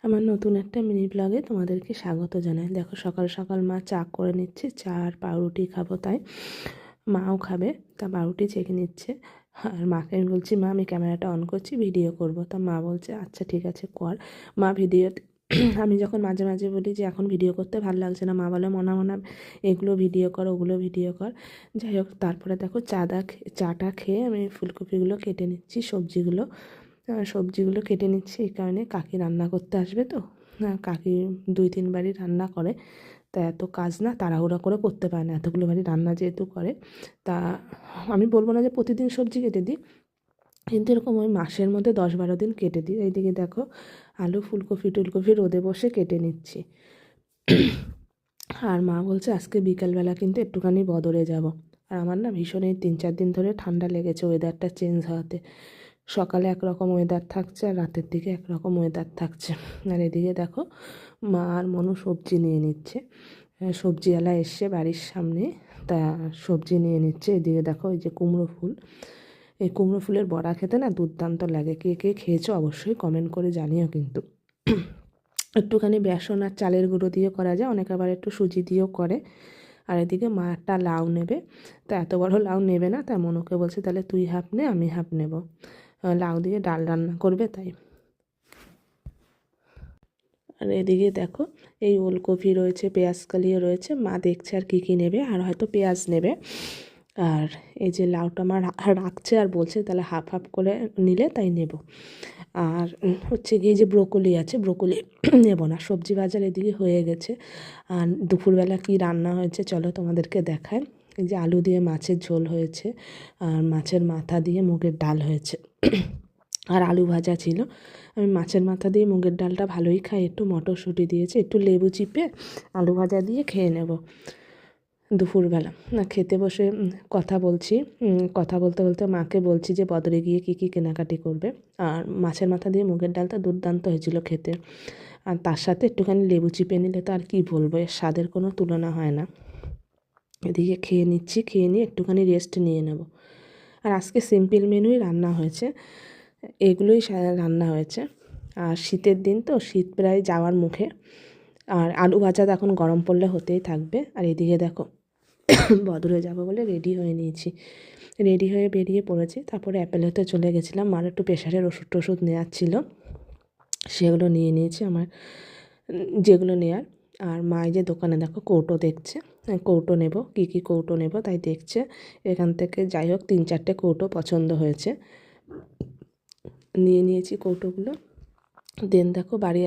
আমার নতুন একটা মিনি ব্লগে তোমাদেরকে স্বাগত জানাই। দেখো সকাল সকাল মা চা করে নিচ্ছে, চা আর পাউরুটি খাবো তাই মাও খাবে, তা পাউরুটি ছেঁকে নিচ্ছে। আর মাকে আমি বলছি মা আমি ক্যামেরাটা অন করছি, ভিডিও করব। তা মা বলছে আচ্ছা ঠিক আছে কর। মা ভিডিও আমি যখন মাঝে মাঝে বলি যে এখন ভিডিও করতে ভালো লাগছে না, মা বলে মনা মনা এগুলো ভিডিও কর ওগুলো ভিডিও কর। যাই হোক, তারপরে দেখো চাটা খেয়ে আমি ফুলকপিগুলো কেটে নিচ্ছি, সবজিগুলো কেটে নিচ্ছি। এই কারণে কাকি রান্না করতে আসবে তো, কাকি 2-3 বারই রান্না করে, তা এত কাজ না তাড়াহুড়া করে করতে পারে না, এতগুলো বাড়ি রান্না যেহেতু করে। তা আমি বলবো না যে প্রতিদিন সবজি কেটে দিই, কিন্তু এরকম ওই মাসের মধ্যে 10-12 দিন কেটে দিই। এইদিকে দেখো আলু ফুলকপি রোদে বসে কেটে নিচ্ছি। আর মা বলছে আজকে বিকালবেলা কিন্তু একটুখানি বদরে যাব। আর আমার না ভীষণ এই 3-4 দিন ধরে ঠান্ডা লেগেছে, ওয়েদারটা চেঞ্জ হওয়াতে। সকালে একরকম ওয়েদার থাকছে আর রাতের দিকে একরকম ওয়েদার থাকছে। আর এদিকে দেখো মা আর মনু সবজি নিয়ে নিচ্ছে, সবজিওয়ালা এসছে বাড়ির সামনে, তা সবজি নিয়ে নিচ্ছে। এদিকে দেখো এই যে কুমড়ো ফুল, এই কুমড়ো ফুলের বড়া খেতে না দুর্দান্ত লাগে। কে কে খেয়েছো অবশ্যই কমেন্ট করে জানিও কিন্তু। একটুখানি বেসন আর চালের গুঁড়ো দিয়ে করা যায়, অনেকে আবার একটু সুজি দিয়েও করে। আর এদিকে মা একটা লাউ নেবে, তা এত বড় লাউ নেবে না, তেমন ওকে বলছে তাহলে তুই হাফ নে আমি হাফ নেব, লাউ দিয়ে ডাল রান্না করবে তাই। আর এদিকে দেখো এই ওলকপি রয়েছে, পেঁয়াজকালিও রয়েছে, মা দেখছে আর কী নেবে, আর হয়তো পেঁয়াজ নেবে। আর এই যে লাউটা মা রাখছে আর বলছে তাহলে হাফ হাফ করে নিলে তাই নেব। আর হচ্ছে গিয়ে যে ব্রোকলি আছে, ব্রোকলি নেব না। সবজি বাজার এদিকে হয়ে গেছে। আর দুপুরবেলা কি রান্না হয়েছে চলো তোমাদেরকে দেখায়। এই যে আলু দিয়ে মাছের ঝোল হয়েছে, আর মাছের মাথা দিয়ে মুগের ডাল হয়েছে, আর আলু ভাজা ছিল। আমি মাছের মাথা দিয়ে মুগের ডালটা ভালোই খাই, একটু মটরশুঁটি দিয়েছে, একটু লেবু চিপে আলু ভাজা দিয়ে খেয়ে নেব দুপুরবেলা। না খেতে বসে কথা বলছি, কথা বলতে বলতে মাকে বলছি যে বদরে গিয়ে কী কী কেনাকাটি করবে। আর মাছের মাথা দিয়ে মুগের ডালটা দুর্দান্ত হয়েছিল খেতে, আর তার সাথে একটুখানি লেবু চিপে নিলে তো আর কী বলবো, এর স্বাদের কোনো তুলনা হয় না। এদিকে খেয়ে নিচ্ছি, খেয়ে নিয়ে একটুখানি রেস্ট নিয়ে নেব। আর আজকে সিম্পল মেনুই রান্না হয়েছে, এগুলোই রান্না হয়েছে। আর শীতের দিন তো, শীত প্রায় যাওয়ার মুখে, আর আলু ভাজা এখন গরম পড়লে হতেই থাকবে। আর এদিকে দেখো বদরে যাব বলে রেডি হয়ে নিয়েছি, রেডি হয়ে বেরিয়ে পড়েছি। তারপরে অ্যাপেলেতে চলে গেছিলাম, মার একটু প্রেশারের ওষুধ নেওয়ার ছিল, সেগুলো নিয়ে নিয়েছি আমার যেগুলো নেওয়ার। আর মা এই যে দোকানে দেখো কৌটো দেখছে, কৌটো নেব, কী কৌটো নেব তাই দেখছে। এখান থেকে যাই হোক 3-4টে কৌটো পছন্দ হয়েছে, নিয়ে নিয়েছি কৌটোগুলো। দেন দেখো বাড়ি